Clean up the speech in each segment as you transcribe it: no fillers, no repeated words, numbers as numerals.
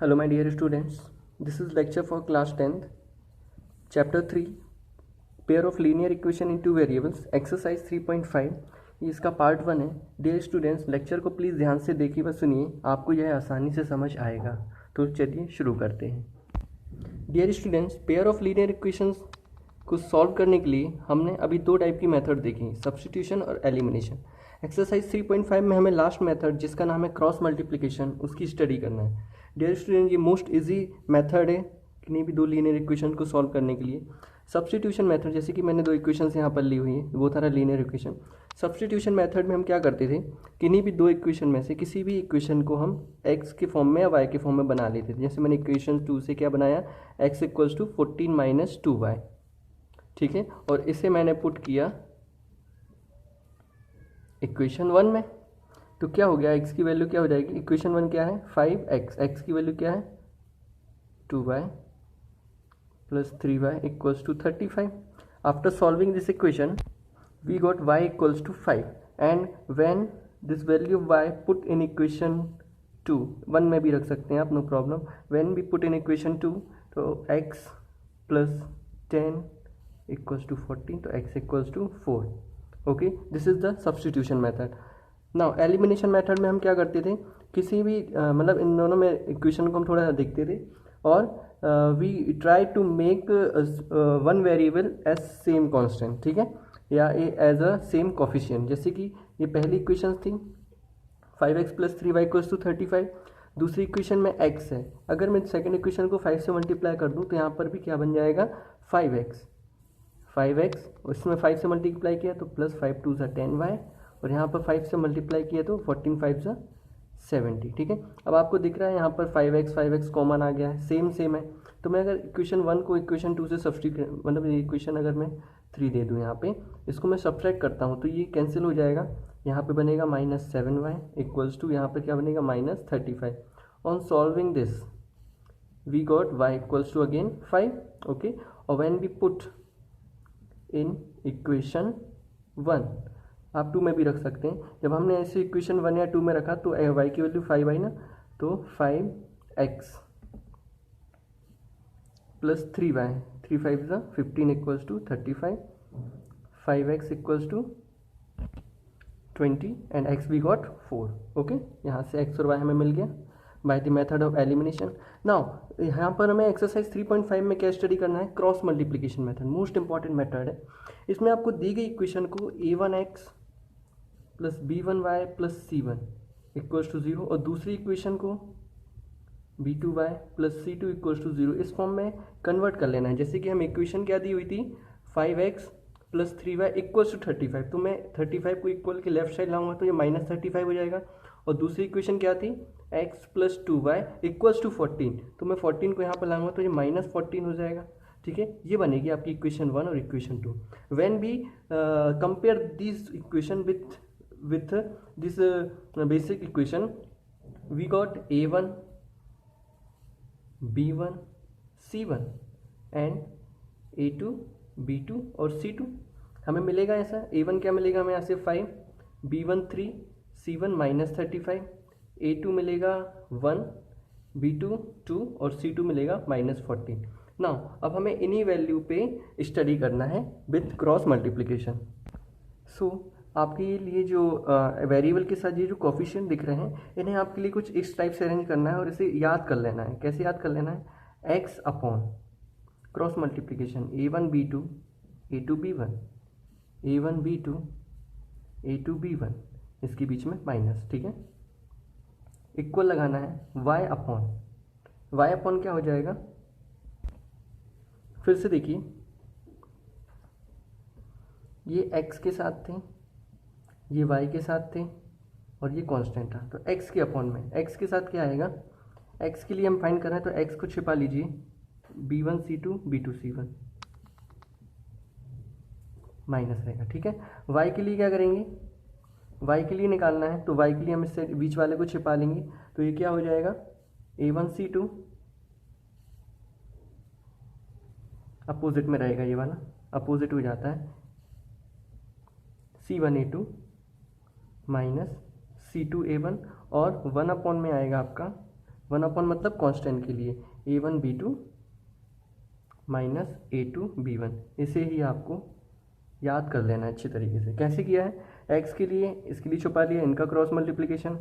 Hello my dear students, this is lecture for class 10th, chapter 3, pair of linear equation in two variables, exercise 3.5. ये इसका part 1 है। Dear students, lecture को please ध्यान से देखिए व सुनिए, आपको यह आसानी से समझ आएगा। तो चलिए शुरू करते हैं। Dear students, pair of linear equations को सॉल्व करने के लिए हमने अभी दो टाइप की मेथड देखी, सब्स्टिट्यूशन और एलिमिनेशन। एक्सरसाइज 3.5 में हमें लास्ट मेथड जिसका नाम है क्रॉस मल्टीप्लिकेशन, उसकी स्टडी करना है। डियर स्टूडेंट, ये मोस्ट इजी मेथड है किन्हीं भी दो लीनियर इक्वेशन को सॉल्व करने के लिए। सब्स्टिट्यूशन मेथड, जैसे कि मैंने दो इक्वेशंस यहाँ पर ली हुई है, वो था लीनियर इक्वेशन। सब्स्टिट्यूशन मेथड में हम क्या करते थे, किन्हीं भी दो इक्वेशन में से किसी भी इक्वेशन को हम x के फॉर्म में या y के फॉर्म में बना लेते थे। जैसे मैंने इक्वेशन 2 से क्या बनाया, x इक्वल्स टू 14 - 2y, ठीक है। और इसे मैंने पुट किया इक्वेशन 1 में, तो क्या हो गया, x की वैल्यू क्या हो जाएगी, इक्वेशन 1 क्या है 5x, x की वैल्यू क्या है 2y plus 3y equals to 35। After solving this equation we got y equals to 5 and when this value of y put in equation 2, 1 में भी रख सकते हैं आप, no problem. When we put in equation 2, तो x plus 10 equals to 14, तो x equals to 4। Okay, this is the substitution method. Now elimination method में हम क्या करते थे, किसी भी मतलब इन दोनों में इक्वेशन को हम थोड़ा सा देखते थे और we try to make one variable as same constant, ठीक है, या एज अ सेम कोफिशिएंट। जैसे कि ये पहली इक्वेशन थी 5x plus 3y equals to 35, दूसरी इक्वेशन में x है। अगर मैं सेकेंड इक्वेशन को 5 से मल्टीप्लाई कर दूँ तो यहाँ पर भी क्या बन जाएगा 5x, उसमें 5 से मल्टीप्लाई किया तो प्लस 5 2 सा 10y, और यहाँ पर 5 से मल्टीप्लाई किया तो 14 5 सा 70, ठीक है। अब आपको दिख रहा है यहाँ पर 5x कॉमन आ गया है, सेम है। तो मैं अगर इक्वेशन 1 को इक्वेशन 2 से सब्स्टिट्यूट, मतलब ये इक्वेशन अगर मैं 3 दे दूँ यहाँ पे, इसको मैं सब्ट्रैक्ट करता हूँ तो ये कैंसिल हो जाएगा। यहाँ पे बनेगा -7y इक्वल्स टू, यहाँ पर क्या बनेगा -35। On solving this we got y equals to again 5, okay. और when we put in equation 1, आप 2 में भी रख सकते हैं। जब हमने ऐसे इक्वेशन 1 या 2 में रखा तो y की वैल्यू 5 आई ना, तो 5x प्लस 3y, 3 5 ज़ा 15 equals to 35, 5x equals to 20 and x we got 4। Okay, यहाँ से x और y हमें मिल गया by the method of elimination. Now यहाँ पर हमें एक्सरसाइज 3.5 में क्या स्टडी करना है, cross multiplication method, most important method है। इसमें आपको दी गई इक्वेशन को a1x plus b1y plus c1 equals to 0 और दूसरी इक्वेशन को b2y plus c2 equals to 0 इस फॉर्म में कन्वर्ट कर लेना है। जैसे कि हम इक्वेशन क्या दी हुई थी 5x plus 3y equals to 35, तो मैं 35 को इक्वल के लेफ्ट साइड लाऊंगा तो ये -35 हो जाएगा। और दूसरी इक्वेशन क्या थी x plus 2y equals to 14, तो मैं 14 को यहाँ पर लाऊंगा तो ये -14 हो जाएगा, ठीक है। ये बनेगी आपकी इक्वेशन 1 और equation 2। When we compare this equation with this basic equation, we got a1 b1 c1 and a2 b2 और c2 हमें मिलेगा ऐसा। a1 क्या मिलेगा हमें यहाँ से 5, b1 3, c1 -35, a2 मिलेगा 1, b2 2 और c2 मिलेगा -14। नाउ अब हमें इन्हीं वैल्यू पे स्टडी करना है विथ क्रॉस मल्टीप्लिकेशन। सो आपके लिए जो वेरिएबल के साथ ये जो कोफिशिएंट दिख रहे हैं, इन्हें आपके लिए कुछ इस टाइप से अरेंज करना है और इसे याद कर लेना है। कैसे याद कर लेना है, x upon cross multiplication a1 b2 a2 b1, a1 b2 a2 b1, इसके बीच में माइनस, ठीक है। इक्वल लगाना है y अपॉन क्या हो जाएगा, फिर से देखिए ये x के साथ थे, ये y के साथ थे और ये कांस्टेंट था, तो x के अपॉन में x के साथ क्या आएगा, x के लिए हम फाइंड कर रहे हैं तो x को छिपा लीजिए, b1 c2 b2 c1 minus रहेगा, ठीक है। y के लिए क्या करेंगे, y के लिए निकालना है तो y के लिए हम इससे बीच वाले को छिपा लेंगे, तो ये क्या हो जाएगा a1 c2, अपोजिट में रहेगा, ये वाला अपोजिट हो जाता है, c1 a2 minus c2 a1 और 1 अपॉन में आएगा आपका 1 अपॉन मतलब कांस्टेंट के लिए A1 B2 minus A2 B1। इसे ही आपको याद कर लेना है अच्छी तरीके से। कैसे किया है, x के लिए इसके लिए छुपा लिया इनका क्रॉस मल्टीप्लिकेशन,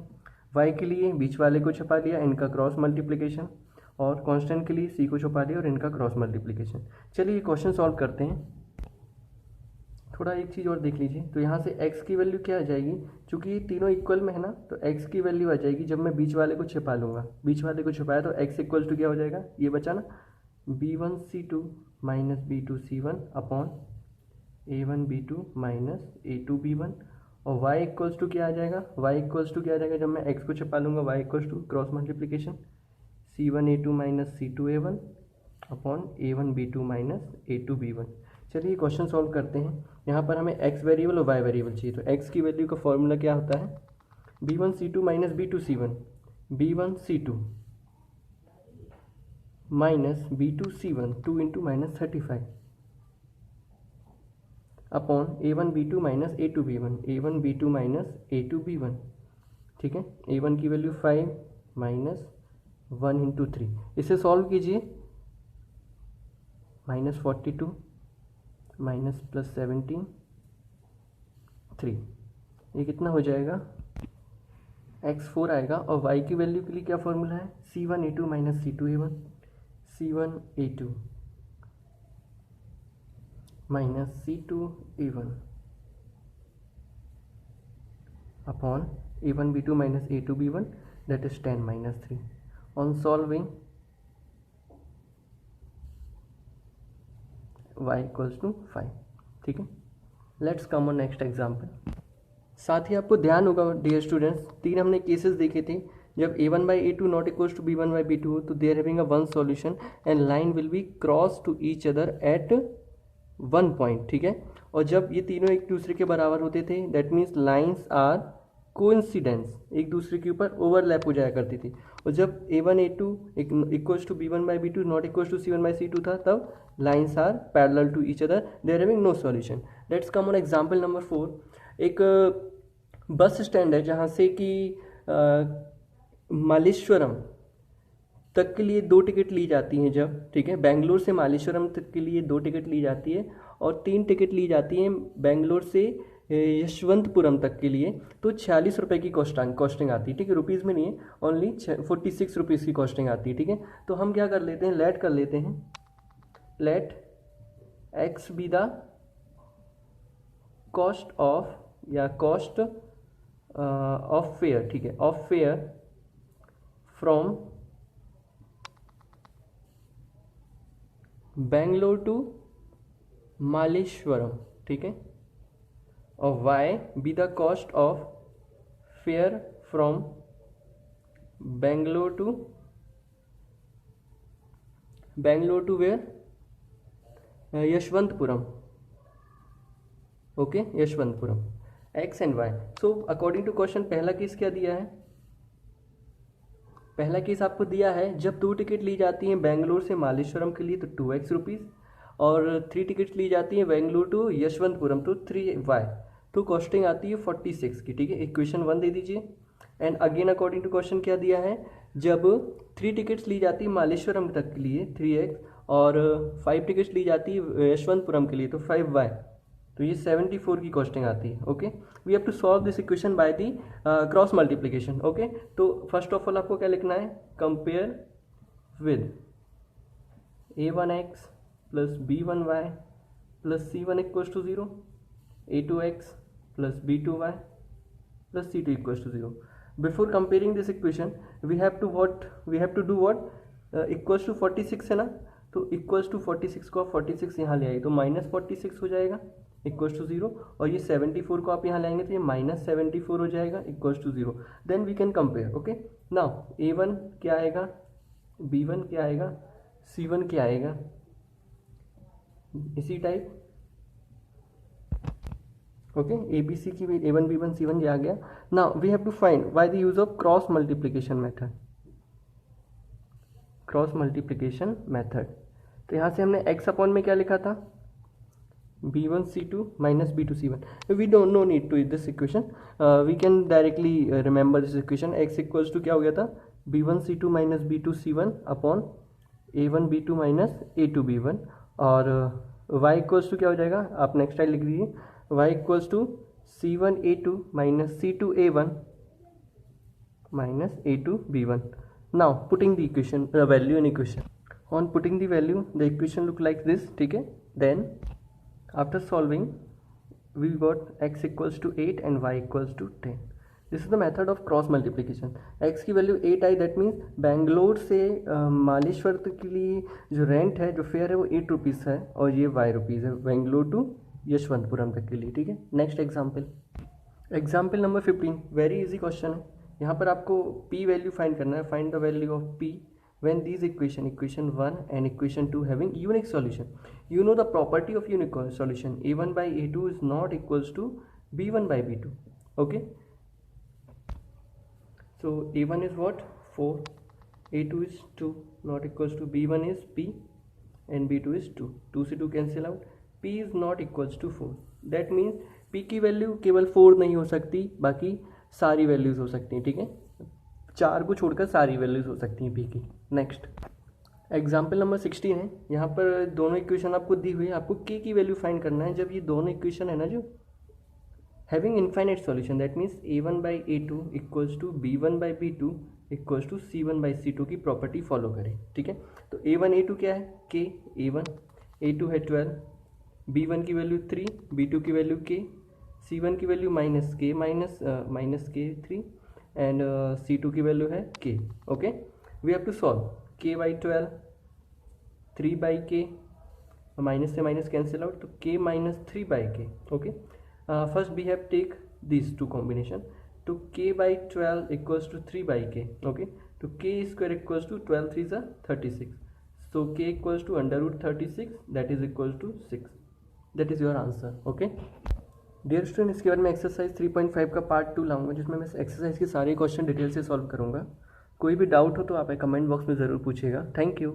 y के लिए बीच वाले को छुपा लिया इनका क्रॉस मल्टीप्लिकेशन, और कांस्टेंट के लिए c को छुपा लिया और इनका क्रॉस मल्टीप्लिकेशन। चलिए ये क्वेश्चन सॉल्व करते हैं। थोड़ा एक चीज़ और देख लीजिए, तो यहाँ से x की वैल्यू क्या आ जाएगी, चूंकि ये तीनों इक्वल में है ना, तो x की वैल्यू आ जाएगी जब मैं बीच वाले को छिपा लूँगा। बीच वाले को छिपाया तो x इक्वल टू क्या हो जाएगा, ये बचा ना, B1C2 minus B2C1 upon A1 B2 minus A2 B1, और y इक्वल्स टू क्या आ जाएगा, y इक्वल्स टू क्या आ जाएगा जब मैं x को छिपा लूँगा, y equals to cross multiplication C1 A2 minus C2 A1 upon A1 B2 minus A2 B1। चलिए क्वेश्चन सॉल्व करते हैं। यहाँ पर हमें x वेरिएबल और y वेरिएबल चाहिए, तो x की वैल्यू का फॉर्मूला क्या होता है, B1C2 minus B2C1, B1C2 minus B2C1 2 into minus 35 upon A1 B2 minus A2 B1, A1 B2 minus A2 B1। ठीक है, A1 की वैल्यू 5 माइनस 1 इंटू 3, इसे सॉल्व कीजिए, माइनस 42 माइनस प्लस 17 3, ये कितना हो जाएगा, x4 आएगा। और y की वैल्यू के लिए क्या फॉर्मूला है, C1 A2 minus C2 A1, C1 A2 minus C2 A1 upon A1 B2 minus A2 B1, that is 10 minus 3। On solving y equals to 5। ठीक है, let's come on next example. साथ ही आपको ध्यान होगा डियर स्टूडेंट्स, 3 हमने cases देखे थे, जब A1 by A2 not equals to B1 by B2 हो तो they are having a one solution and line will be cross to each other at 1 point. ठीक है, और जब ये तीनों एक दूसरे के बराबर होते थे, that means lines are coincidence, एक दूसरे के ऊपर ओवरलैप हो जाया करती थी। और जब A1 A2 equals to B1 by B2 not equals to C1 by C2 था, तब lines are parallel to each other, they are having no solution. Let's come on example number 4। एक बस स्टैंड है जहाँ से कि मालेश्वरम तक के लिए 2 टिकट ली जाती हैं जब, ठीक है, बेंगलोर से मालेश्वरम तक के लिए 2 टिकट ली जाती है, और 3 टिकट ली जाती हैं बेंगलोर से यशवंतपुरम तक के लिए, तो 46 रुपये की कॉस्टिंग आती है। ठीक है, रुपीज़ में नहीं है, ओनली 46 रुपीज़ की कॉस्टिंग आती है। ठीक है, तो हम क्या कर लेते हैं, लेट कर लेते हैं, let x be the cost of, या कॉस्ट ऑफ फेयर। ठीक है, of fare from Bangalore to Malleshwaram. ठीक है, और y be the cost of fare from Bangalore to where, Yeshwanthpuram. Okay, Yeshwanthpuram, x and y। So according to question पहला केस क्या दिया है, पहला केस आपको दिया है जब 2 टिकट ली जाती हैं बेंगलोर से मालेश्वरम के लिए तो 2x रुपीज़, और 3 टिकट ली जाती हैं बेंगलोर टू यशवंतपुरम तो 3y, तो कॉस्टिंग आती है 46 की। ठीक है, इक्वेशन 1 दे दीजिए। And again according to question क्या दिया है, जब 3 टिकट्स ली जाती है मालेश्वरम तक के लिए 3x, और 5 टिकट्स ली जाती है यशवंतपुरम के लिए तो 5y, तो ये 74 की कॉस्टिंग आती है। Okay, we have to solve this equation by the cross multiplication. Okay, तो फर्स्ट ऑफ ऑल आपको क्या लिखना है, compare with a1x plus b1y plus c1 equals to 0, a2x plus b2y plus c2 equals to 0। Before comparing this equation we have to do what, equals to 46 है ना, तो equals to 46 को आप 46 यहाँ ले आइए तो माइनस 46 हो जाएगा इक्वल्स टू 0, और ये 74 को आप यहाँ लाएंगे तो ये माइनस 74 हो जाएगा equals to 0। Then we can compare. Okay, now a1 क्या आएगा, b1 क्या आएगा, c1 क्या आएगा, इसी टाइप। ओके, ABC की a1 b1 c1 ये आ गया। Now we have to find by the use of cross multiplication method, cross multiplication method. तो यहाँ से हमने x अपॉन में क्या लिखा था, b1 c2 minus b2 c1। We don't no need to this equation, we can directly remember this equation. x equals to क्या हो गया था, B1C2 minus B2C1 upon A1B2 minus A2B1, और y इक्वल्स टू क्या हो जाएगा, आप next time लिख लीजिए, y equals to C1A2 minus C2A1 minus A2B1. Now putting the equation value in equation. On putting the value, the equation look like this, ठीक है. Then after solving, we got x equals to 8 and y equals to 10. This is the method of cross multiplication. x की value 8 I, that means Bangalore से मालेश्वर तक के लिए जो rent है, जो फेयर है, वो 8 रुपीज़ है, और ये y रुपीज़ है बेंगलोर टू यशवंतपुरम तक के लिए. ठीक है. Next example, example number 15. Very easy question है. यहाँ पर आपको p वैल्यू फाइंड करना है. Find the value of p when these equation 1 and equation 2 having unique solution. You know the property of unique solution. A1 by A2 is not equals to B1 by B2. Okay. So A1 is what? 4. A2 is 2. Not equals to B1 is P and B2 is 2. 2 से 2 cancel out. P is not equals to 4. That means P की value केवल 4 नहीं हो सकती, बाकी सारी values हो सकती हैं. ठीक है. 4 को छोड़कर सारी वैल्यूज़ हो सकती हैं P की. नेक्स्ट एग्जाम्पल नंबर 16 है. यहाँ पर दोनों इक्वेशन आपको दी हुई है. आपको K की वैल्यू फाइंड करना है. जब ये दोनों इक्वेशन है ना, जो having infinite solution, that means A1 by A2 equals to B1 by B2 equals to C1 by C2 की प्रॉपर्टी फॉलो करें. ठीक है. तो A1 A2 क्या है? K A1, A2 है 12, B1 की वैल्यू 3, B2 की वैल्यू K, C1 की value minus K 3 and C2 की वैल्यू है K. Okay. We have to solve. K by 12, 3 by K, minus से माइनस कैंसिल आउट, तो K minus 3 by K. Okay. First we have take this two combination. तो K by 12 equals to 3 by K. Okay. तो K square equals to 12 3 ज़ा 36. So K equals to under root 36, that is equals to 6. That is your answer. Okay. Dear student, इसके बाद मैं exercise 3.5 का part 2 लाऊंगा, जिसमें मैं एक्सरसाइज के सारे क्वेश्चन डिटेल से सॉल्व करूंगा. कोई भी डाउट हो तो आप कमेंट बॉक्स में ज़रूर पूछिएगा. Thank you.